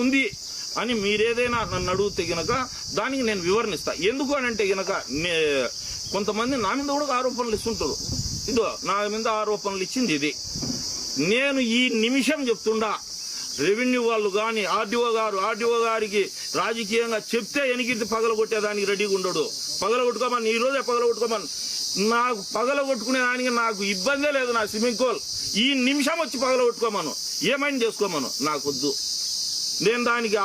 ఉంది అని మీరేదైనా నన్ను అడిగితే గనక దానికి నేను వివరణిస్తా. ఎందుకు అని అంటే గనక కొంతమంది నా మీద కూడా ఆరోపణలు ఇస్తుంటారు. ఇదో నా మీద ఆరోపణలు ఇచ్చింది ఇది. నేను ఈ నిమిషం చెప్తుండా రెవెన్యూ వాళ్ళు కానీ ఆర్డీఓ గారికి రాజకీయంగా చెప్తే ఎనికిటి పగలగొట్టేదానికి రెడీగా ఉండడు. పగలగొట్టుకోమని ఈ రోజే పగలగొట్టుకోమని నాకు పగలగొట్టుకునే దానికి నాకు ఇబ్బందే లేదు. నా స్విమ్మింగ్ పూల్ ఈ నిమిషం వచ్చి పగలగొట్టుకోమను, ఏమైనా చేసుకోమను, నాకొద్దు. నేను దానికి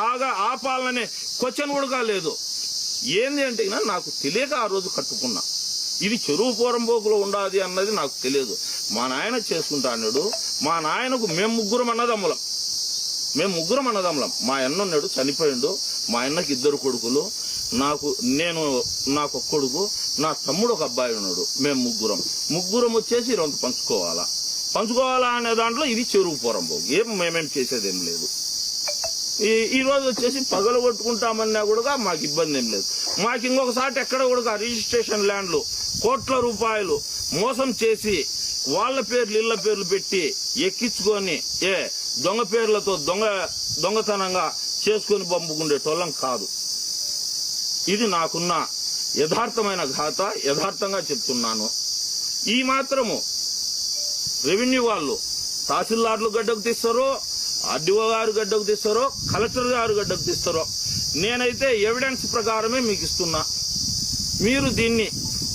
ఆపాలనే క్వశ్చన్ కూడా లేదు. ఏంది అంటే నాకు తెలియక ఆ రోజు కట్టుకున్నా. ఇది చెరువు పోరంబోకులో ఉండాది అన్నది నాకు తెలియదు. మా నాయన చేసుకుంటా అన్నాడు. మా నాయనకు మేము ముగ్గురం అన్నదమ్ములం. మా అన్న ఉన్నాడు, చనిపోయిండు. మా అన్నకి 2 కొడుకులు, నాకు ఒక కొడుకు, నా తమ్ముడు ఒక అబ్బాయి ఉన్నాడు. మేము ముగ్గురం వచ్చేసి రొంత పంచుకోవాలా అనే దాంట్లో ఇది చెరువు పోరంబోకు. మేమేం చేసేదేం లేదు. ఈ రోజు వచ్చేసి పగలు కొట్టుకుంటామన్నా కూడా మాకు ఇబ్బంది ఏం లేదు. మాకు ఇంకొకసారి ఎక్కడ కూడా రిజిస్ట్రేషన్ ల్యాండ్లు కోట్ల రూపాయలు మోసం చేసి వాళ్ళ పేర్లు ఇళ్ల పేర్లు పెట్టి ఎక్కించుకొని దొంగ పేర్లతో దొంగతనంగా చేసుకుని పంపుకుండేటోళ్ళం కాదు. ఇది నాకున్న యథార్థమైన ఘాత. యథార్థంగా చెప్తున్నాను. ఈ మాత్రము రెవెన్యూ వాళ్ళు తహసీల్దార్లు గడ్డకు తీస్తారో, ఆర్డీఓ గారు గడ్డకు తీస్తారో, కలెక్టర్ గారు గడ్డకు తీస్తారో, నేనైతే ఎవిడెన్స్ ప్రకారమే మీకు ఇస్తున్నా. మీరు దీన్ని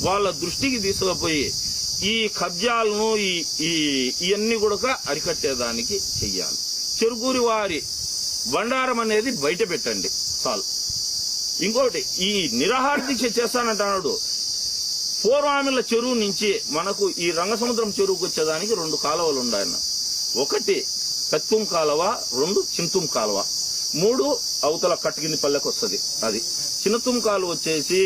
వాళ్ళ దృష్టికి తీసుకుపోయి ఈ కబ్జాలను ఇవన్నీ కూడా అరికట్టేదానికి చెయ్యాలి. చెరుకూరి వారి బండారం అనేది బయట పెట్టండి చాలు. ఇంకోటి, ఈ నిరాహార దీక్ష చేస్తానంటున్నాడు. పూర్వామిల చెరువు నుంచి మనకు ఈ రంగసముద్రం చెరువుకు వచ్చేదానికి 2 కాలువలు ఉన్నాయన్న. 1 పెత్తుం కాలువ, 2 చింతుం కాలువ, 3 అవతల కట్టుకిందిపల్లెకి వస్తుంది. అది చిన్నతుం కాలువ వచ్చేసి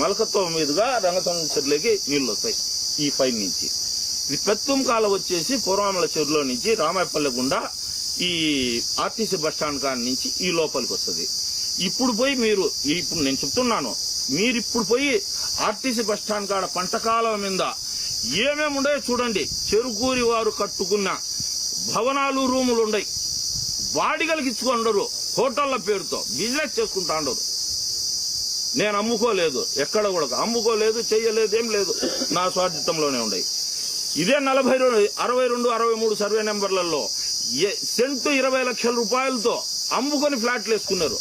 మలకత్వం మీదుగా రంగసముద్రం చెరువులోకి నీళ్లు వస్తాయి ఈ పైన నుంచి. ఈ పెత్తుం కాలువ వచ్చేసి పూర్వామిల చెరువులో నుంచి రామాయపల్లె గుండా ఈ ఆర్టీసీ బస్టాండ్ కాడి నుంచి ఈ లోపలికి వస్తుంది. ఇప్పుడు నేను చెప్తున్నాను, మీరు ఇప్పుడు పోయి ఆర్టీసీ బస్టాండ్ కాడ పంటకాలం మీద ఏమేమి ఉన్నాయో చూడండి. చెరుకూరి వారు కట్టుకున్న భవనాలు, రూములు ఉన్నాయి. బాడిగలకి ఇచ్చుకుంటారు. హోటళ్ల పేరుతో బిజినెస్ చేసుకుంటా ఉండరు. నేను అమ్ముకోలేదు, ఎక్కడ కూడా అమ్ముకోలేదు, చెయ్యలేదు, ఏం లేదు. నా స్వార్థితంలోనే ఉన్నాయి. ఇదే 62, 63 సర్వే నెంబర్లలో సెంటు 20 లక్షల రూపాయలతో అమ్ముకొని ఫ్లాట్లు వేసుకున్నారు.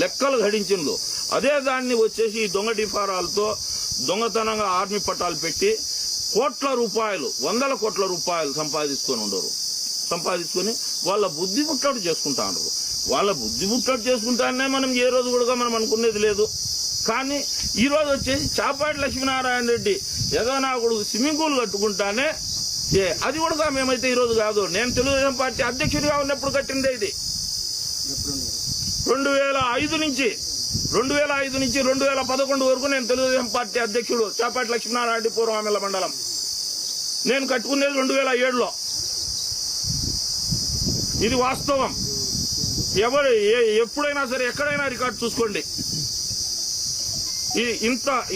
లెక్కలు గడించిండ్రు. అదే దాన్ని వచ్చేసి దొంగ డిఫారాలతో దొంగతనంగా ఆర్మీ పట్టాలు పెట్టి కోట్ల రూపాయలు, 100 కోట్ల రూపాయలు సంపాదించుకొని వాళ్ళ బుద్ధి పుట్టట్టు చేసుకుంటా ఉండరు. వాళ్ళ బుద్ధి పుట్టట్టు చేసుకుంటానే మనం ఏ రోజు కూడా మనం అనుకునేది లేదు. కానీ ఈ రోజు వచ్చేసి చాపాటి లక్ష్మీనారాయణ రెడ్డి ఏదో నా కొడుకు స్విమ్మింగ్ పూల్ కట్టుకుంటానే అది కూడా మేమైతే ఈ రోజు కాదు. నేను తెలుగుదేశం పార్టీ అధ్యక్షుడిగా ఉన్నప్పుడు కట్టిందే ఇది. 2005 నుంచి 2011 వరకు నేను తెలుగుదేశం పార్టీ అధ్యక్షుడు చాపాటి లక్ష్మీనారాయణ రెడ్డి పూర్వామిల మండలం. నేను కట్టుకునేది 2007లో. ఇది వాస్తవం. ఎప్పుడైనా సరే ఎక్కడైనా రికార్డు చూసుకోండి.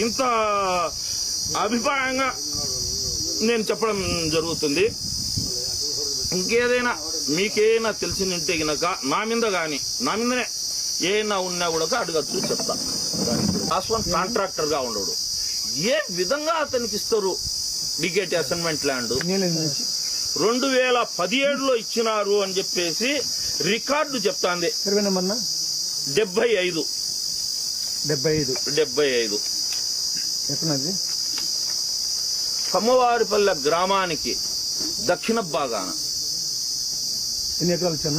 ఇంత అభిప్రాయంగా నేను చెప్పడం జరుగుతుంది. ఇంకేదైనా మీకేమైనా తెలిసిందంటే గనక నా మీదనే ఏమైనా ఉన్నా కూడా అడగచ్చు, చెప్తా. ఆస్వాన్ కాంట్రాక్టర్ గా ఉండడు. ఏ విధంగా అతనికి ఇస్తారు డికేటి అసైన్మెంట్ ల్యాండ్? 2017లో ఇచ్చినారు అని చెప్పేసి రికార్డు చెప్తాంది. 75 కమ్మవారిపల్లె గ్రామానికి దక్షిణ భాగాన ఎన్ని ఎకరాలు ఇచ్చా?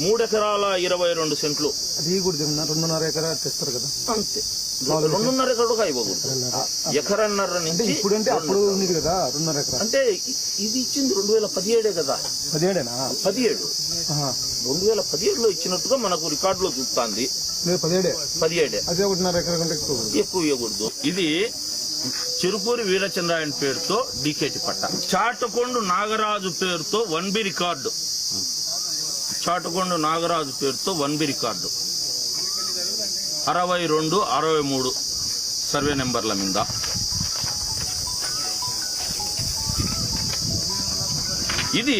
3 ఎకరాల 22 సెంట్లు. అది కూడా 2.5 ఎకరా తెస్తారు కదా? అంతే. 2.5 ఎకరాలు అయిపోతుంది. ఎకరన్నర నుంచి ఇప్పుడంటే అప్పుడు ఉంది కదా 2.5 ఎకరా. అంటే ఇది ఇచ్చింది 2017 కదా? 17 2017లో ఇచ్చినట్టుగా మనకు రికార్డులో చూస్తుంది. 17 అదే 1.5 ఎకరా కంటే ఎక్కువ ఇవ్వకూడదు. ఇది చెరుకూరి వీరచంద్రాయన్ పేరుతో డీకేటి పట్ట. చాటకొండు నాగరాజు పేరుతో 1B రికార్డు. చాటకొండు నాగరాజు పేరుతో 1B రికార్డు 62, 63 సర్వే నెంబర్ల మీద. ఇది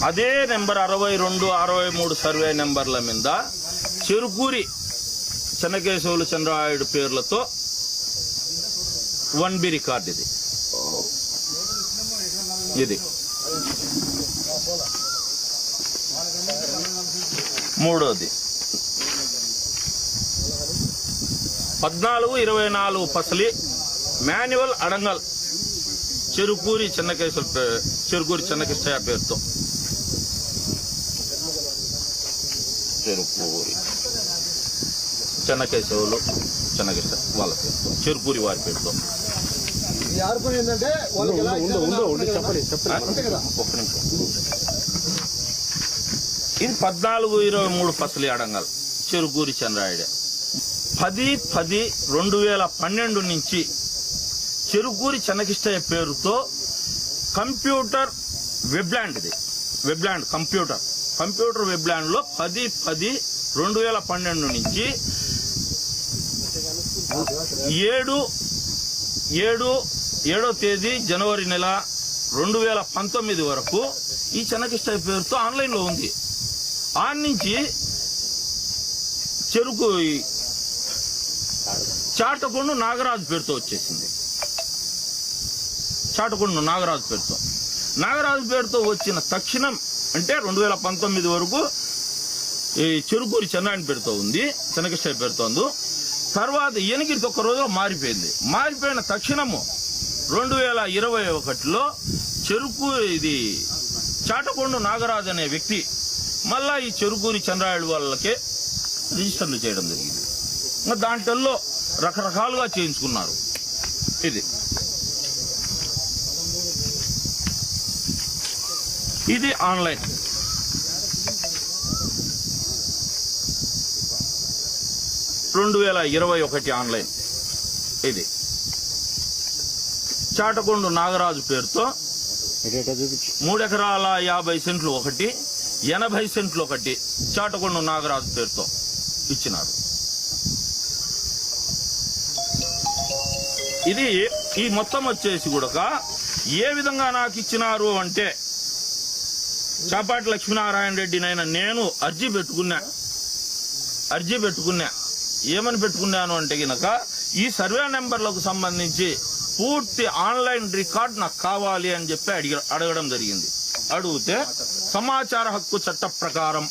అదే నెంబర్ 62, 63 సర్వే నెంబర్ల మీద చెరుకూరి చెన్నకేశవులు చంద్రాయుడు పేర్లతో 1B రికార్డ్ ఇది మూడోది 14-24 ఫసలి మాన్యువల్ అడంగల్ చెరుకూరి చెన్నకేశయ్య పేరుతో చెరుకూరి చెన్నకేశవులు చెన్నకేశవ వాళ్ళ పేరుతో చెరుకూరి వారి పేరుతో ఒక్క నిమిషం. ఇది 14-23 ఫసలి అడంగల్ చెరుకూరి చంద్రాయుడే. 10-10-2012 నుంచి చెరుకూరి చెన్నకిష్టయ్య పేరుతో కంప్యూటర్ వెబ్లాండ్ కంప్యూటర్ వెబ్లాండ్ లో 10-10-2012 నుంచి 7వ తేదీ జనవరి నెల 2019 వరకు ఈ చెన్నకిష్టయ్య పేరుతో ఆన్లైన్ లో ఉంది. ఆ నుంచి చెరుకు చాటకొండ నాగరాజు పేరుతో వచ్చేసింది. చాటకొండ నాగరాజు పేరుతో వచ్చిన తక్షణం అంటే 2019 వరకు ఈ చెరుకూరి చెన్నాయని పేరుతో ఉంది, చెన్నకిష్టయ్య పేరుతో ఉంది. తర్వాత ఎనిగిరికి ఒక్క రోజులో మారిపోయిన తక్షణము 2021లో ఇది చాటకొండ నాగరాజు అనే వ్యక్తి మళ్ళా ఈ చెరుకూరి చంద్రాయుడు వాళ్ళకే రిజిస్టర్లు చేయడం జరిగింది. దాంట్లో రకరకాలుగా చేయించుకున్నారు. ఇది ఆన్లైన్. ఆన్లైన్ ఇది చాటకొండ నాగరాజు పేరుతో 3 ఎకరాల 50 సెంట్లు ఒకటి, 80 సెంట్లు ఒకటి చాటకొండ నాగరాజు పేరుతో ఇచ్చినారు. ఇది ఈ మొత్తం వచ్చేసి కూడా ఏ విధంగా నాకు ఇచ్చినారు అంటే చాపాటి లక్ష్మీనారాయణ రెడ్డినైనా నేను అర్జీ పెట్టుకున్నా. ఏమని పెట్టుకున్నాను అంటే గనక ఈ సర్వే నెంబర్లకు సంబంధించి పూర్తి ఆన్లైన్ రికార్డ్ నాకు కావాలి అని చెప్పి అడగడం జరిగింది. అడిగితే సమాచార హక్కు చట్ట ప్రకారము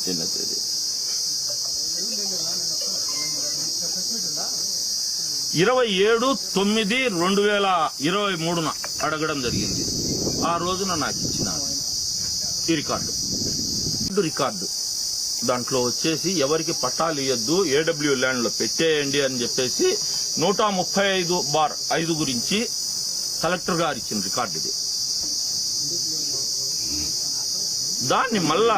27/9/2023 అడగడం జరిగింది. ఆ రోజున నాకు ఇచ్చిన ఈ రికార్డు దాంట్లో వచ్చేసి ఎవరికి పట్టాలు ఇవ్వద్దు, ఏడబ్ల్యూ ల్యాండ్ లో పెట్టేయండి అని చెప్పేసి 135/5 గురించి కలెక్టర్ గారు ఇచ్చిన రికార్డు ఇది. దాన్ని మళ్ళా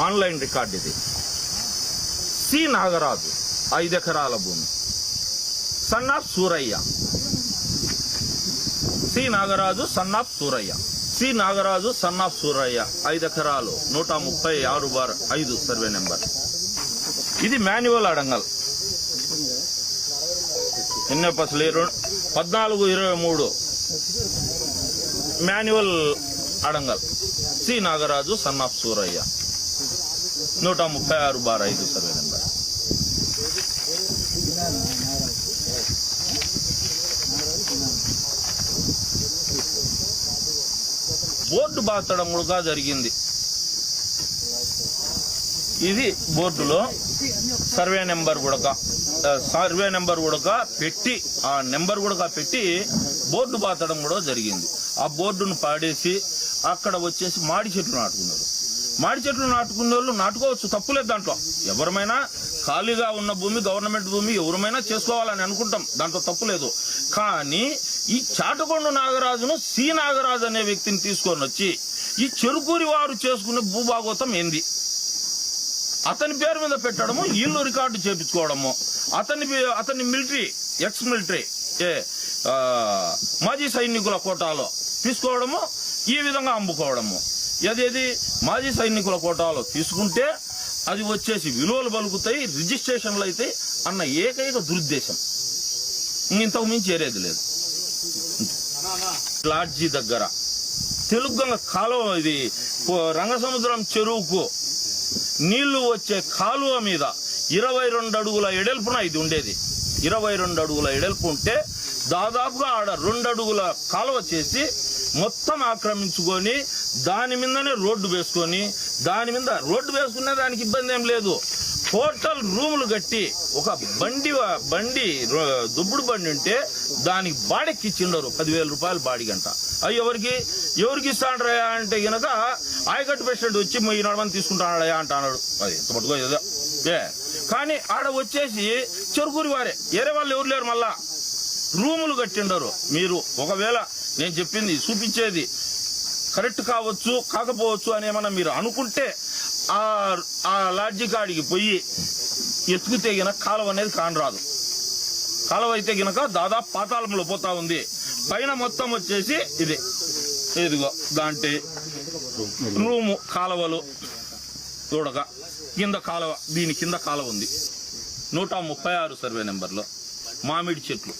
ఆన్లైన్ రికార్డు ఇది. సి నాగరాజు 5 ఎకరాల భూమి, son of Surayya, C Nagaraju son of Surayya 5 ఎకరాలు 136/5 సర్వే నెంబర్. ఇది మాన్యువల్ అడంగల్. ఎన్నో ఫసలి 14-23 మాన్యువల్ అడంగల్ C Nagaraju son of Surayya 136/5 survey number. Board బాతడం కూడా జరిగింది. ఇది బోర్డులో సర్వే నెంబర్ కూడా పెట్టి ఆ నెంబర్ కూడా పెట్టి బోర్డు బాతడం కూడా జరిగింది. ఆ బోర్డును పాడేసి అక్కడ వచ్చేసి మాడి చెట్లు నాటుకున్నారు. మాడి చెట్లు నాటుకునే వాళ్ళు నాటుకోవచ్చు, తప్పులేదు. దాంట్లో ఎవరమైనా ఖాళీగా ఉన్న భూమి, గవర్నమెంట్ భూమి ఎవరమైనా చేసుకోవాలని అనుకుంటాం, దాంట్లో తప్పులేదు. కానీ ఈ చాటకొండ నాగరాజును సి నాగరాజు అనే వ్యక్తిని తీసుకొని వచ్చి ఈ చెరుకూరి వారు చేసుకునే భూభాగోతం ఏంది, అతని పేరు మీద పెట్టడము, ఇల్లు రికార్డు చేపించుకోవడము, అతని మిలిటరీ ఎక్స్ మిలిటరీ మాజీ సైనికుల కోటాలో తీసుకోవడము, ఈ విధంగా అమ్ముకోవడము. ఏదేది మాజీ సైనికుల కోటాలో తీసుకుంటే అది వచ్చేసి విలువలు పలుకుతాయి, రిజిస్ట్రేషన్లు అయితే అన్న ఏకైక దురుద్దేశం. ఇంతకు మించి ఏరేది లేదు. లాడ్జీ దగ్గర తెలుగుగంగ కాలువ, ఇది రంగసముద్రం చెరువుకు నీళ్లు వచ్చే కాలువ మీద 22 అడుగుల ఎడల్పున ఇది ఉండేది. 22 అడుగుల ఎడల్పు ఉంటే దాదాపుగా ఆడ 2 అడుగుల కాలువ చేసి మొత్తం ఆక్రమించుకొని దాని మీదనే రోడ్డు వేసుకొని, దాని మీద రోడ్డు వేసుకునే దానికి ఇబ్బంది ఏం లేదు. హోటల్ రూములు కట్టి ఒక బండి దుబ్బుడు బండి ఉంటే దానికి బాడెక్కి ఇచ్చిండరు 10,000 రూపాయలు బాడిగంట. అవి ఎవరికి ఇస్తాడయా అంటే గనక ఆయకట్టు ప్రెసిడెంట్ వచ్చి 4 మంది తీసుకుంటాడయా అంట అన్నాడు. అది ఎంత పట్టుకో ఏదో కానీ ఆడ వచ్చేసి చెరుకూరి వారే, వేరే వాళ్ళు ఎవరు లేరు. మళ్ళా రూములు కట్టిండరు. మీరు ఒకవేళ నేను చెప్పింది చూపించేది కరెక్ట్ కావచ్చు కాకపోవచ్చు అని ఏమన్నా మీరు అనుకుంటే ఆ లాడ్జి కాడికి పోయి ఎత్తుకుతే గినక కాలువ అనేది కానరాదు. కాలువ అయితే గినక దాదాపు పాతాళంలో పోతా ఉంది. పైన మొత్తం వచ్చేసి ఇదిగో దాంట్లో రూము కాలువలు చూడగా కింద కాలువ, దీని కింద కాలువ ఉంది. 136 సర్వే నెంబర్లో మామిడి చెట్లు.